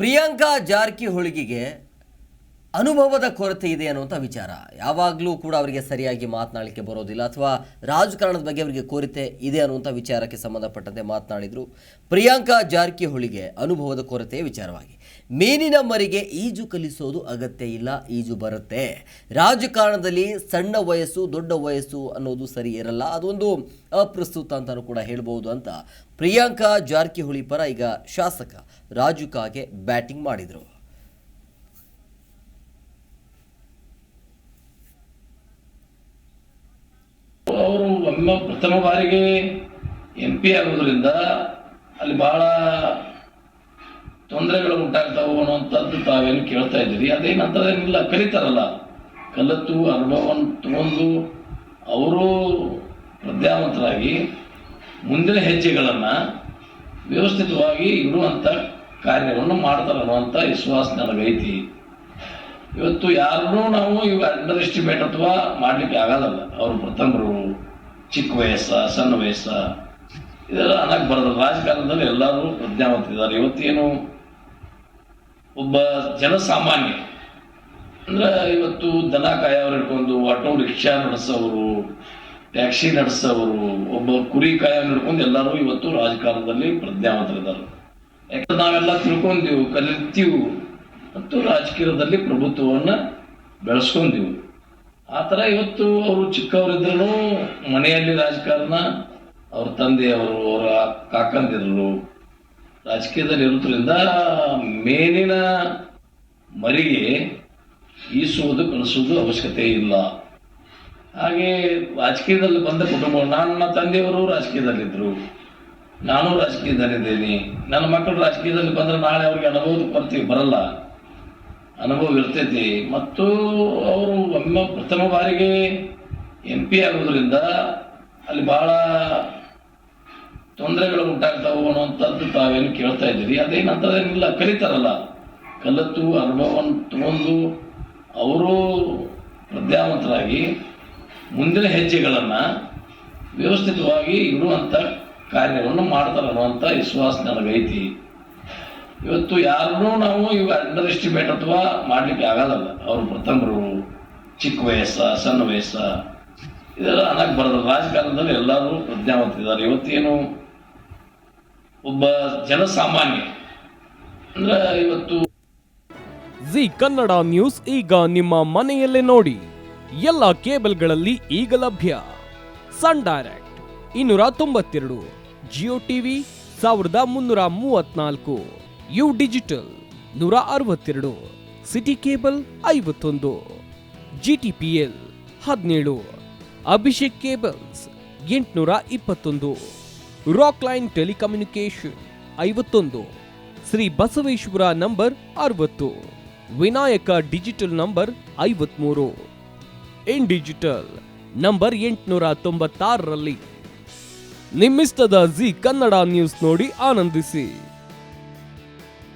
ಪ್ರಿಯಾಂಕಾ ಜಾರಕಿಹೊಳಿಗೆ ಅನುಭವದ ಕೊರತೆ ಇದೆ ಅನ್ನುವಂಥ ವಿಚಾರ. ಯಾವಾಗಲೂ ಕೂಡ ಅವರಿಗೆ ಸರಿಯಾಗಿ ಮಾತನಾಡಲಿಕ್ಕೆ ಬರೋದಿಲ್ಲ ಅಥವಾ ರಾಜಕಾರಣದ ಬಗ್ಗೆ ಅವರಿಗೆ ಕೊರತೆ ಇದೆ ಅನ್ನುವಂಥ ವಿಚಾರಕ್ಕೆ ಸಂಬಂಧಪಟ್ಟಂತೆ ಮಾತನಾಡಿದರು. ಪ್ರಿಯಾಂಕಾ ಜಾರಕಿಹೊಳಿಗೆ ಅನುಭವದ ಕೊರತೆಯ ವಿಚಾರವಾಗಿ ಮೀನಿನ ಮರಿಗೆ ಈಜು ಕಲಿಸೋದು ಅಗತ್ಯ ಇಲ್ಲ, ಈಜು ಬರುತ್ತೆ. ರಾಜಕಾರಣದಲ್ಲಿ ಸಣ್ಣ ವಯಸ್ಸು ದೊಡ್ಡ ವಯಸ್ಸು ಅನ್ನೋದು ಸರಿ ಇರಲ್ಲ, ಅದೊಂದು ಅಪ್ರಸ್ತುತ ಅಂತಲೂ ಕೂಡ ಹೇಳ್ಬೋದು ಅಂತ ಪ್ರಿಯಾಂಕಾ ಜಾರಕಿಹೊಳಿ ಪರ ಈಗ ಶಾಸಕ ರಾಜು ಕಾಗೆ ಬ್ಯಾಟಿಂಗ್ ಮಾಡಿದರು. ಅವರು ಒಮ್ಮೆ ಪ್ರಥಮ ಬಾರಿಗೆ MP ಆಗೋದ್ರಿಂದ ಅಲ್ಲಿ ಬಹಳ ತೊಂದರೆಗಳು ಉಂಟಾಗ್ತಾವು ಅನ್ನುವಂಥದ್ದು ತಾವೇನು ಕೇಳ್ತಾ ಇದ್ದೀರಿ. ಅದೇನಂತದೇನಿಲ್ಲ, ಕಲಿತಾರಲ್ಲ, ಕಲಿತು ಅನುಭವವನ್ನು ತಗೊಂಡು ಅವರು ಪ್ರಜ್ಞಾವಂತರಾಗಿ ಮುಂದಿನ ಹೆಜ್ಜೆಗಳನ್ನು ವ್ಯವಸ್ಥಿತವಾಗಿ ಇಡುವಂಥ ಕಾರ್ಯವನ್ನು ಮಾಡ್ತಾರೆ ಅನ್ನುವಂಥ ವಿಶ್ವಾಸ ನನಗೈತಿ. ಇವತ್ತು ಯಾರನ್ನೂ ನಾವು ಇವಾಗ ಅಂಡರ್ ಎಸ್ಟಿಮೇಟ್ ಅಥವಾ ಮಾಡಲಿಕ್ಕೆ ಆಗೋದಲ್ಲ. ಅವರು ಪ್ರಥಮರು, ಚಿಕ್ಕ ವಯಸ್ಸ, ಸಣ್ಣ ವಯಸ್ಸ ಇದೆಲ್ಲ ಅನ್ನಕ್ಕೆ ಬರೋದು. ರಾಜಕಾರಣದಲ್ಲಿ ಎಲ್ಲರೂ ಪ್ರಜ್ಞಾವಂತಿದ್ದಾರೆ. ಇವತ್ತೇನು ಒಬ್ಬ ಜನಸಾಮಾನ್ಯ ಅಂದ್ರೆ ಇವತ್ತು ದನ ಕಾಯೋರು ಹಿಡ್ಕೊಂಡು ಆಟೋ ರಿಕ್ಷಾ ನಡೆಸೋರು, ಟ್ಯಾಕ್ಸಿ ನಡೆಸೋರು, ಒಬ್ಬ ಕುರಿ ಕಾಯೋರು ಹಿಡ್ಕೊಂಡು ಎಲ್ಲರೂ ಇವತ್ತು ರಾಜಕಾರಣದಲ್ಲಿ ಪ್ರಜ್ಞಾವಂತರಿದ್ದಾರೆ. ಯಾಕಂದ್ರೆ ನಾವೆಲ್ಲ ತಿಳ್ಕೊಂತೀವಿ, ಕಲಿತೀವಿ ಮತ್ತು ರಾಜಕೀಯದಲ್ಲಿ ಪ್ರಭುತ್ವವನ್ನು ಬೆಳೆಸ್ಕೊಂತೀವಿ. ಆ ಥರ ಇವತ್ತು ಅವರು ಚಿಕ್ಕವರಿದ್ರೂ ಮನೆಯಲ್ಲಿ ರಾಜಕಾರಣ, ಅವ್ರ ತಂದೆಯವರು, ಅವರ ಕಾಕಂದಿರು ರಾಜಕೀಯದಲ್ಲಿ ಇರೋದ್ರಿಂದ ಮೇನಿನ ಮರಿಗೆ ಈಸುವುದು ಕಳಿಸುವುದು ಅವಶ್ಯಕತೆ ಇಲ್ಲ. ಹಾಗೆ ರಾಜಕೀಯದಲ್ಲಿ ಬಂದ ಕುಟುಂಬ, ನನ್ನ ತಂದೆಯವರು ರಾಜಕೀಯದಲ್ಲಿದ್ದರು, ನಾನು ರಾಜಕೀಯದಲ್ಲಿದ್ದೇನೆ, ನನ್ನ ಮಕ್ಕಳು ರಾಜಕೀಯದಲ್ಲಿ ಬಂದರೆ ನಾಳೆ ಅವ್ರಿಗೆ ಅನುಭವದ ಕೊರತೆ ಬರಲ್ಲ, ಅನುಭವ ಇರ್ತೈತಿ. ಮತ್ತು ಅವರು ಒಮ್ಮೆ ಪ್ರಥಮ ಬಾರಿಗೆ MP ಆಗೋದ್ರಿಂದ ಅಲ್ಲಿ ಬಹಳ ತೊಂದರೆಗಳು ಉಂಟಾಗ್ತಾವು ಅನ್ನುವಂಥದ್ದು ತಾವೇನು ಕೇಳ್ತಾ ಇದ್ದೀರಿ. ಅದೇನಂತದೇನಿಲ್ಲ, ಕಲಿತಾರಲ್ಲ, ಕಲಿತು ಅನುಭವವನ್ನು ತಗೊಂಡು ಅವರು ಪ್ರಜ್ಞಾವಂತರಾಗಿ ಮುಂದಿನ ಹೆಜ್ಜೆಗಳನ್ನು ವ್ಯವಸ್ಥಿತವಾಗಿ ಇಡುವಂಥ ಕಾರ್ಯವನ್ನು ಮಾಡ್ತಾರೆ ಅನ್ನುವಂಥ ವಿಶ್ವಾಸ ನನಗೈತಿ. ಇವತ್ತು ಯಾರನ್ನೂ ನಾವು ಇವಾಗ ಅಂಡರ್ ಎಸ್ಟಿಮೇಟ್ ಅಥವಾ ಮಾಡಲಿಕ್ಕೆ ಆಗೋದಲ್ಲ. ಅವರು ಪ್ರಥಮರು, ಚಿಕ್ಕ ವಯಸ್ಸ, ಸಣ್ಣ ವಯಸ್ಸ ಇದೆಲ್ಲ ಅನ್ನಕ್ಕೆ ಬರೋದು. ರಾಜಕಾರಣದಲ್ಲಿ ಎಲ್ಲರೂ ಪ್ರಜ್ಞಾವಂತಿದ್ದಾರೆ. ಇವತ್ತೇನು ಒಬ್ಬ ಜನಸಾಮಾನ್ಯ ಅಂದ್ರೆ ಇವತ್ತು ಜಿ ಕನ್ನಡ ನ್ಯೂಸ್ ಈಗ ನಿಮ್ಮ ಮನೆಯಲ್ಲೇ ನೋಡಿ. ಎಲ್ಲ ಕೇಬಲ್ಗಳಲ್ಲಿ ಈಗ ಲಭ್ಯ. Sun Direct 292, Jio TV 1334, U Digital 162, City Cable 51, GTPL 17, Abhishek Cables 821, Rock Line Telecommunication 51, Shri Basaveshwara number 60, Vinayaka Digital number 53, In Digital number 896ರಲ್ಲಿ. ನಿಮ್ಮಿಸ್ತದ ಜಿ ಕನ್ನಡ ನ್ಯೂಸ್ ನೋಡಿ ಆನಂದಿಸಿ.